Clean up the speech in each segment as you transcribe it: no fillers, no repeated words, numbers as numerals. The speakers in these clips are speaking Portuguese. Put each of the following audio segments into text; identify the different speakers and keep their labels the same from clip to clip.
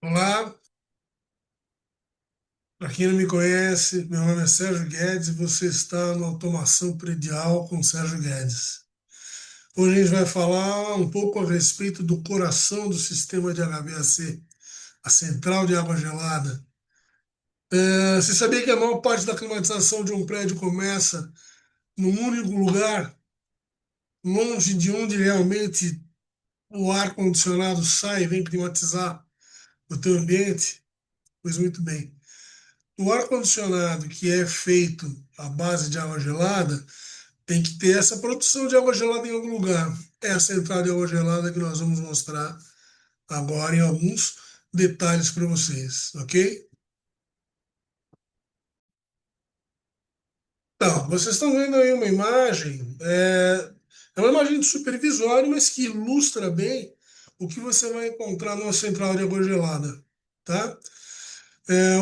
Speaker 1: Olá, para quem não me conhece, meu nome é Sérgio Guedes e você está no Automação Predial com Sérgio Guedes. Hoje a gente vai falar um pouco a respeito do coração do sistema de HVAC, a central de água gelada. Você sabia que a maior parte da climatização de um prédio começa num único lugar, longe de onde realmente o ar-condicionado sai e vem climatizar o teu ambiente? Pois muito bem. O ar-condicionado que é feito à base de água gelada tem que ter essa produção de água gelada em algum lugar. É a central de água gelada que nós vamos mostrar agora em alguns detalhes para vocês, ok? Então, vocês estão vendo aí uma imagem, é uma imagem de supervisório, mas que ilustra bem o que você vai encontrar numa central de água gelada, tá?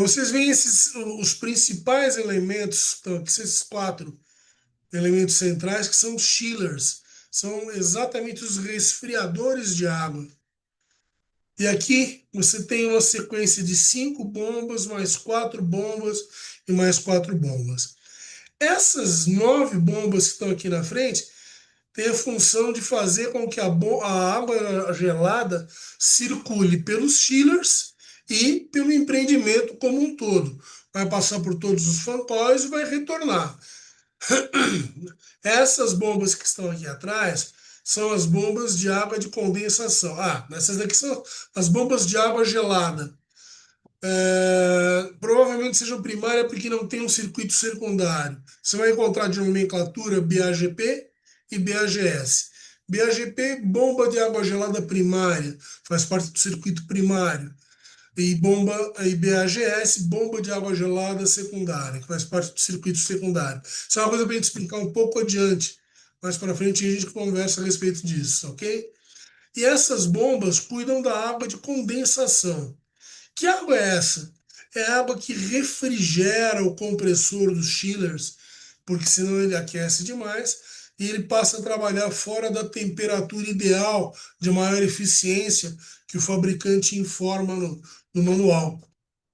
Speaker 1: Vocês veem os principais elementos, então, aqui esses quatro elementos centrais, que são os chillers, são exatamente os resfriadores de água. E aqui você tem uma sequência de cinco bombas, mais quatro bombas e mais quatro bombas. Essas nove bombas que estão aqui na frente têm a função de fazer com que a água gelada circule pelos chillers e pelo empreendimento como um todo. Vai passar por todos os fancóis e vai retornar. Essas bombas que estão aqui atrás são as bombas de água de condensação. Essas daqui são as bombas de água gelada. Provavelmente sejam primária porque não tem um circuito secundário. Você vai encontrar de nomenclatura BAGP e BAGS. BAGP, bomba de água gelada primária, faz parte do circuito primário. E BAGS, bomba de água gelada secundária, que faz parte do circuito secundário. Isso é uma coisa para a gente explicar um pouco adiante. Mais para frente a gente conversa a respeito disso, ok? E essas bombas cuidam da água de condensação. Que água é essa? É a água que refrigera o compressor dos chillers, porque senão ele aquece demais e ele passa a trabalhar fora da temperatura ideal de maior eficiência que o fabricante informa no manual.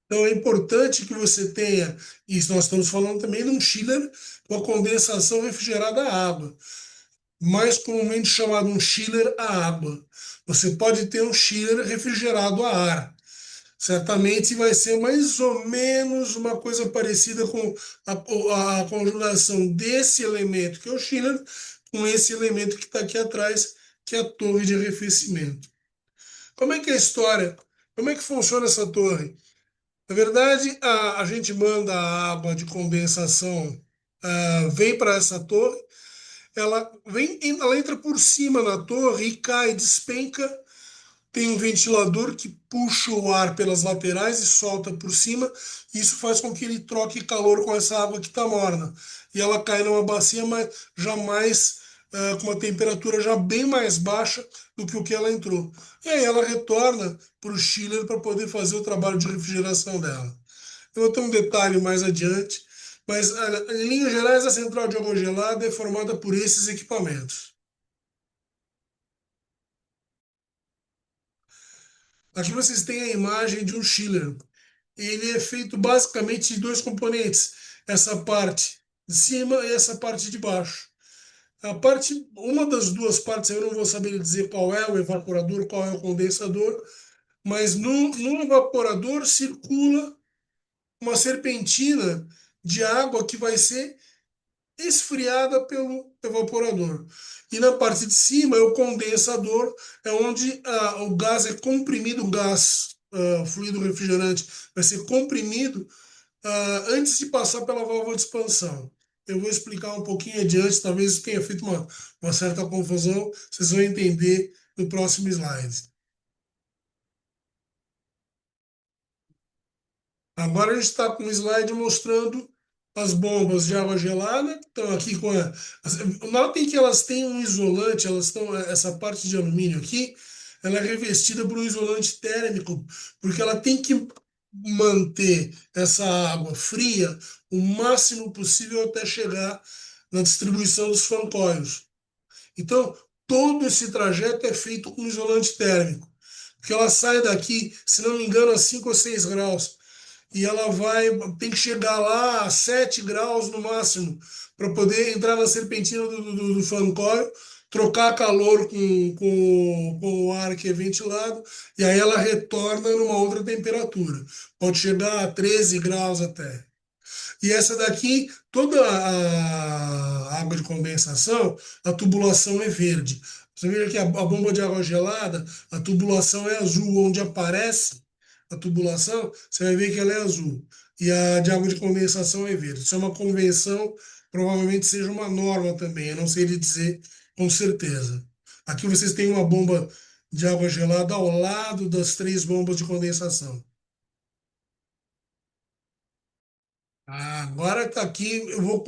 Speaker 1: Então é importante que você tenha, isso nós estamos falando também de um chiller com a condensação refrigerada à água, mais comumente chamado um chiller à água. Você pode ter um chiller refrigerado a ar. Certamente vai ser mais ou menos uma coisa parecida com a conjugação desse elemento, que é o chiller, com esse elemento que está aqui atrás, que é a torre de arrefecimento. Como é que é a história? Como é que funciona essa torre? Na verdade, a gente manda a água de condensação, vem para essa torre, ela entra por cima na torre e cai, despenca. Tem um ventilador que puxa o ar pelas laterais e solta por cima. Isso faz com que ele troque calor com essa água que está morna. E ela cai numa bacia jamais com uma temperatura já bem mais baixa do que o que ela entrou. E aí ela retorna para o chiller para poder fazer o trabalho de refrigeração dela. Eu vou ter um detalhe mais adiante, mas em linhas gerais a central de água gelada é formada por esses equipamentos. Aqui vocês têm a imagem de um chiller. Ele é feito basicamente de dois componentes, essa parte de cima e essa parte de baixo. Uma das duas partes, eu não vou saber dizer qual é o evaporador, qual é o condensador, mas no evaporador circula uma serpentina de água que vai ser esfriada pelo evaporador. E na parte de cima é o condensador, é onde o gás é comprimido, o gás, fluido refrigerante, vai ser comprimido antes de passar pela válvula de expansão. Eu vou explicar um pouquinho adiante, talvez tenha feito uma certa confusão, vocês vão entender no próximo slide. Agora a gente está com um slide mostrando as bombas de água gelada, que estão aqui notem que elas têm um isolante, essa parte de alumínio aqui, ela é revestida por um isolante térmico, porque ela tem que manter essa água fria o máximo possível até chegar na distribuição dos fancóios. Então, todo esse trajeto é feito com isolante térmico. Porque ela sai daqui, se não me engano, a 5 ou 6 graus. E ela tem que chegar lá a 7 graus no máximo, para poder entrar na serpentina do fan coil, trocar calor com o ar que é ventilado, e aí ela retorna numa outra temperatura. Pode chegar a 13 graus até. E essa daqui, toda a água de condensação, a tubulação é verde. Você veja que a bomba de água gelada, a tubulação é azul, onde aparece a tubulação, você vai ver que ela é azul. E a de água de condensação é verde. Isso é uma convenção, provavelmente seja uma norma também, eu não sei lhe dizer com certeza. Aqui vocês têm uma bomba de água gelada ao lado das três bombas de condensação. Agora tá aqui, eu vou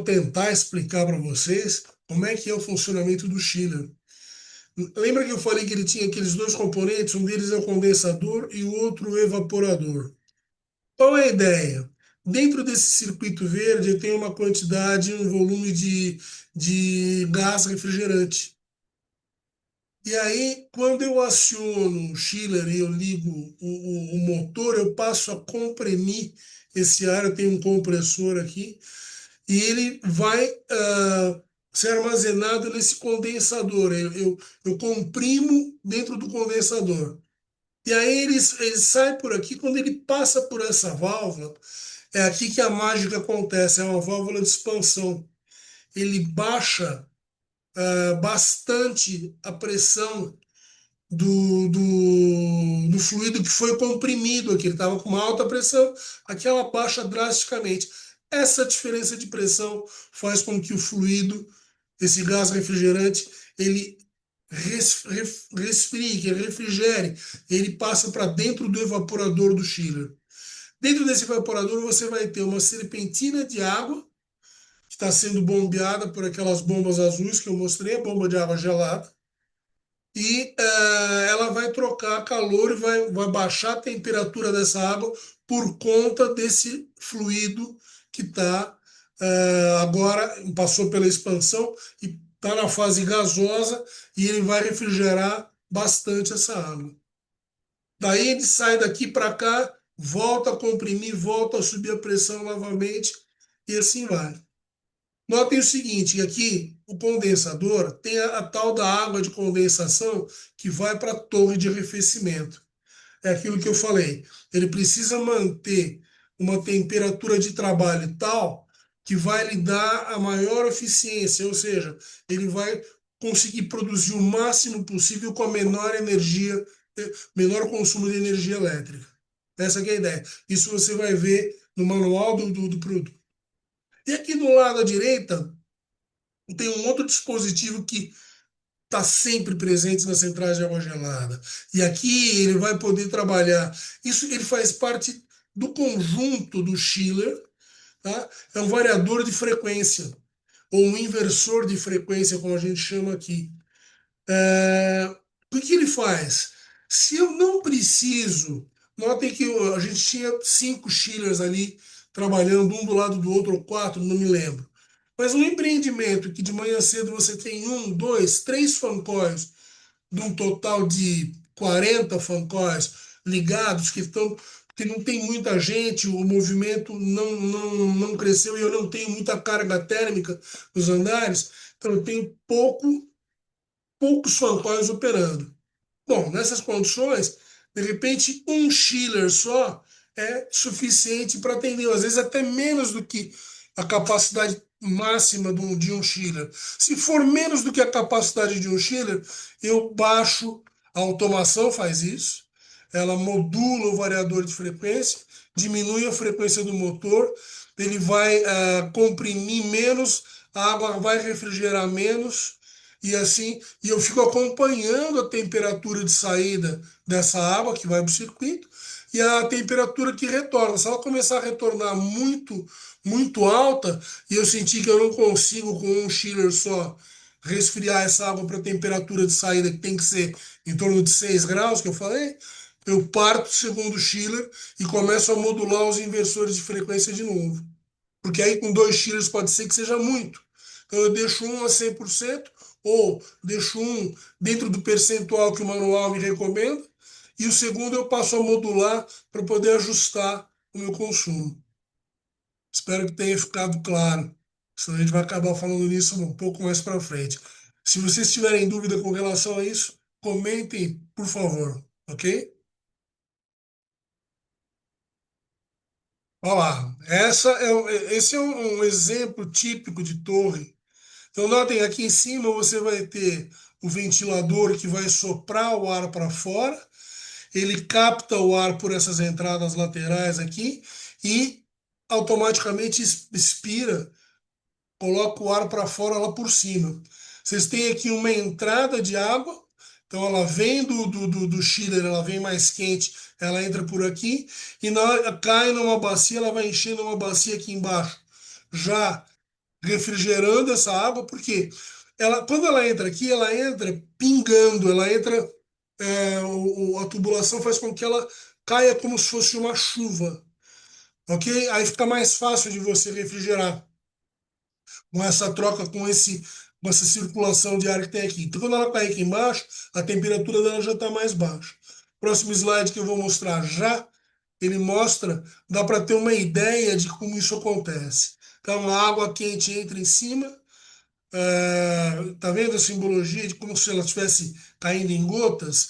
Speaker 1: tentar explicar para vocês como é que é o funcionamento do chiller. Lembra que eu falei que ele tinha aqueles dois componentes? Um deles é o condensador e o outro o evaporador. Qual é a ideia? Dentro desse circuito verde, tem uma quantidade, um volume de gás refrigerante. E aí, quando eu aciono o chiller e eu ligo o motor, eu passo a comprimir esse ar. Eu tenho um compressor aqui e ele vai ser armazenado nesse condensador. Eu comprimo dentro do condensador. E aí ele sai por aqui. Quando ele passa por essa válvula, é aqui que a mágica acontece. É uma válvula de expansão. Ele baixa bastante a pressão do fluido que foi comprimido aqui. Ele estava com uma alta pressão, aqui ela baixa drasticamente. Essa diferença de pressão faz com que o fluido, esse gás refrigerante, ele resfrie, que ele refrigere, ele passa para dentro do evaporador do chiller. Dentro desse evaporador você vai ter uma serpentina de água que está sendo bombeada por aquelas bombas azuis que eu mostrei, a bomba de água gelada e ela vai trocar calor e vai baixar a temperatura dessa água por conta desse fluido que está agora passou pela expansão e está na fase gasosa e ele vai refrigerar bastante essa água. Daí ele sai daqui para cá, volta a comprimir, volta a subir a pressão novamente e assim vai. Notem o seguinte, aqui o condensador tem a tal da água de condensação que vai para a torre de arrefecimento. É aquilo que eu falei. Ele precisa manter uma temperatura de trabalho tal que vai lhe dar a maior eficiência, ou seja, ele vai conseguir produzir o máximo possível com a menor energia, menor consumo de energia elétrica. Essa que é a ideia. Isso você vai ver no manual do produto. E aqui do lado à direita, tem um outro dispositivo que está sempre presente nas centrais de água gelada. E aqui ele vai poder trabalhar. Isso ele faz parte do conjunto do chiller, tá? É um variador de frequência, ou um inversor de frequência, como a gente chama aqui. O que ele faz? Se eu não preciso, notem que a gente tinha 5 chillers ali trabalhando um do lado do outro, ou 4, não me lembro. Mas um empreendimento que de manhã cedo você tem um, dois, três fancoils, de um total de 40 fancoils ligados, que não tem muita gente, o movimento não cresceu e eu não tenho muita carga térmica nos andares, então eu tenho poucos fancoils operando. Bom, nessas condições, de repente, um chiller só é suficiente para atender, às vezes até menos do que a capacidade máxima de um chiller. Se for menos do que a capacidade de um chiller, eu baixo, a automação faz isso, ela modula o variador de frequência, diminui a frequência do motor, ele vai comprimir menos, a água vai refrigerar menos, e assim, e eu fico acompanhando a temperatura de saída dessa água que vai para o circuito e a temperatura que retorna. Se ela começar a retornar muito alta e eu sentir que eu não consigo com um chiller só resfriar essa água para a temperatura de saída que tem que ser em torno de 6 graus, que eu falei, eu parto do segundo chiller e começo a modular os inversores de frequência de novo. Porque aí com dois chillers pode ser que seja muito. Então eu deixo um a 100%, ou deixo um dentro do percentual que o manual me recomenda, e o segundo eu passo a modular para poder ajustar o meu consumo. Espero que tenha ficado claro, senão a gente vai acabar falando nisso um pouco mais para frente. Se vocês tiverem dúvida com relação a isso, comentem, por favor, ok? Olha lá, esse é um exemplo típico de torre. Então, notem, aqui em cima você vai ter o ventilador que vai soprar o ar para fora, ele capta o ar por essas entradas laterais aqui e automaticamente expira, coloca o ar para fora lá por cima. Vocês têm aqui uma entrada de água, então ela vem do chiller, ela vem mais quente, ela entra por aqui e na hora cai numa bacia, ela vai encher numa bacia aqui embaixo, já refrigerando essa água, porque ela, quando ela entra aqui, ela entra pingando, ela entra, a tubulação faz com que ela caia como se fosse uma chuva, ok? Aí fica mais fácil de você refrigerar com essa troca, com essa circulação de ar que tem aqui. Então, quando ela cai aqui embaixo, a temperatura dela já está mais baixa. Próximo slide que eu vou mostrar já, ele mostra, dá para ter uma ideia de como isso acontece. Então, a água quente entra em cima, tá vendo a simbologia de como se ela estivesse caindo em gotas?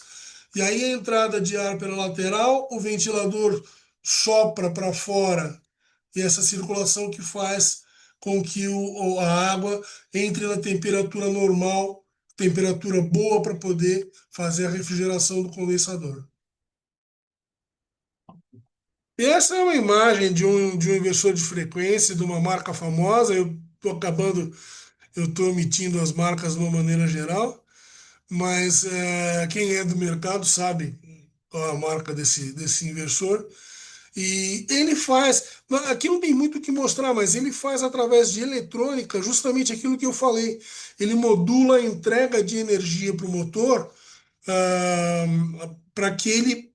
Speaker 1: E aí a entrada de ar pela lateral, o ventilador sopra para fora e essa circulação que faz com que a água entre na temperatura normal, temperatura boa para poder fazer a refrigeração do condensador. E essa é uma imagem de um inversor de frequência de uma marca famosa. Eu estou omitindo as marcas de uma maneira geral, mas quem é do mercado sabe qual é a marca desse inversor. E ele faz, aqui não tem muito o que mostrar, mas ele faz através de eletrônica justamente aquilo que eu falei. Ele modula a entrega de energia para o motor, para que ele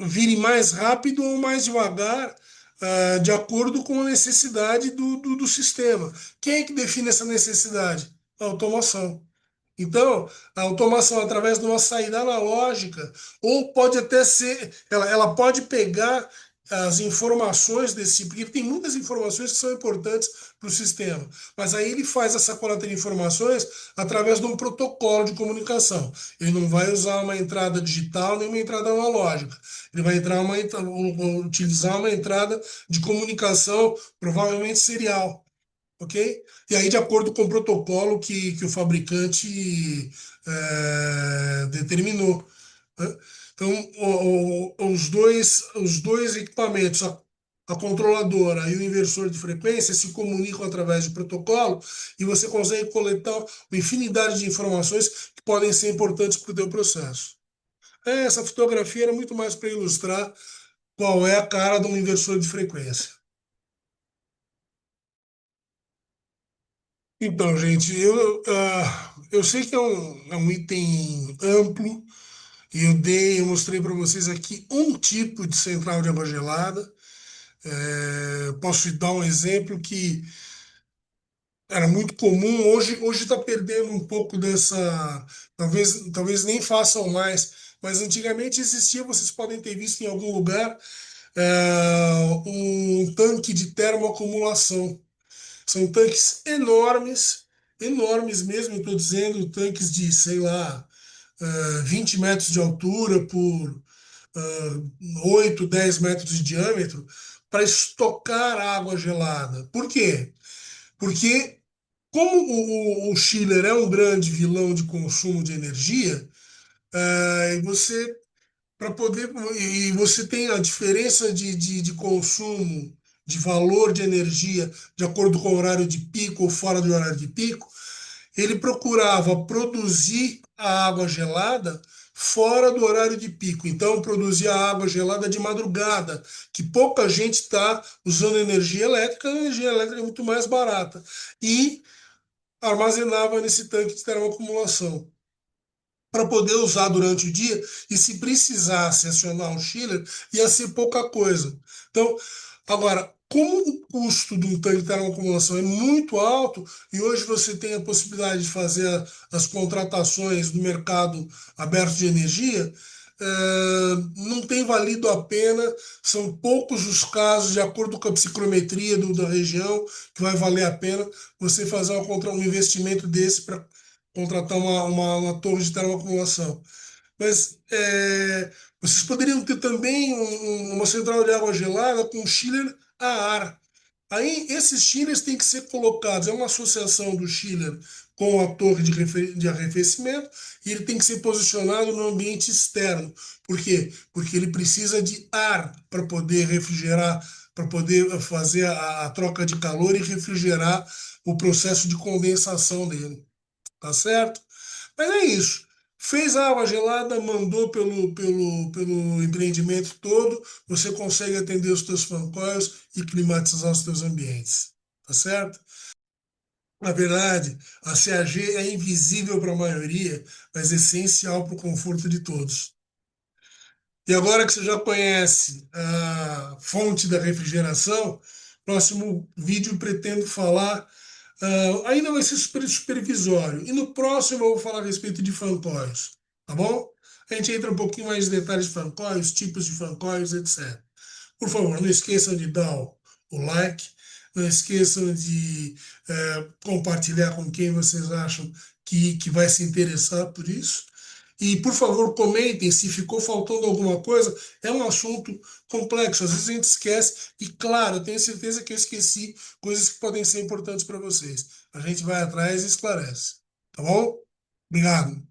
Speaker 1: vire mais rápido ou mais devagar, de acordo com a necessidade do sistema. Quem é que define essa necessidade? A automação. Então, a automação através de uma saída analógica, ou pode até ser, ela pode pegar as informações desse, porque tem muitas informações que são importantes para o sistema, mas aí ele faz essa coleta de informações através de um protocolo de comunicação. Ele não vai usar uma entrada digital nem uma entrada analógica. Ele vai utilizar uma entrada de comunicação, provavelmente serial, ok? E aí, de acordo com o protocolo que o fabricante determinou, né? Então, os dois equipamentos, a controladora e o inversor de frequência, se comunicam através de protocolo e você consegue coletar uma infinidade de informações que podem ser importantes para o teu processo. Essa fotografia era muito mais para ilustrar qual é a cara de um inversor de frequência. Então, gente, eu sei que é um item amplo e eu mostrei para vocês aqui um tipo de central de água gelada. Posso te dar um exemplo que era muito comum, hoje está perdendo um pouco dessa. Talvez nem façam mais, mas antigamente existia, vocês podem ter visto em algum lugar, um tanque de termoacumulação. São tanques enormes, enormes mesmo, estou dizendo, tanques de, sei lá, 20 metros de altura por 8, 10 metros de diâmetro, para estocar água gelada. Por quê? Porque, como o chiller é um grande vilão de consumo de energia, e você tem a diferença de consumo, de valor de energia, de acordo com o horário de pico ou fora do horário de pico, ele procurava produzir a água gelada fora do horário de pico. Então, produzia a água gelada de madrugada, que pouca gente está usando a energia elétrica é muito mais barata. E armazenava nesse tanque de termoacumulação para poder usar durante o dia, e se precisasse acionar um chiller, ia ser pouca coisa. Então, agora, Como o custo do tanque de termoacumulação é muito alto, e hoje você tem a possibilidade de fazer as contratações do mercado aberto de energia, não tem valido a pena, são poucos os casos, de acordo com a psicometria da região, que vai valer a pena você fazer um investimento desse para contratar uma torre de termoacumulação. Mas vocês poderiam ter também uma central de água gelada com chiller a ar. Aí esses chillers têm que ser colocados, é uma associação do chiller com a torre de arrefecimento, e ele tem que ser posicionado no ambiente externo. Por quê? Porque ele precisa de ar para poder refrigerar, para poder fazer a troca de calor e refrigerar o processo de condensação dele. Tá certo? Mas é isso. Fez a água gelada, mandou pelo empreendimento todo, você consegue atender os teus fancoils e climatizar os teus ambientes. Tá certo? Na verdade, a CAG é invisível para a maioria, mas essencial para o conforto de todos. E agora que você já conhece a fonte da refrigeração, próximo vídeo pretendo falar. Ainda vai ser supervisório. E no próximo eu vou falar a respeito de fancoils, tá bom? A gente entra um pouquinho mais em detalhes de fancoils, tipos de fancoils, etc. Por favor, não esqueçam de dar o like, não esqueçam de compartilhar com quem vocês acham que vai se interessar por isso. E, por favor, comentem se ficou faltando alguma coisa. É um assunto complexo, às vezes a gente esquece. E, claro, eu tenho certeza que eu esqueci coisas que podem ser importantes para vocês. A gente vai atrás e esclarece. Tá bom? Obrigado.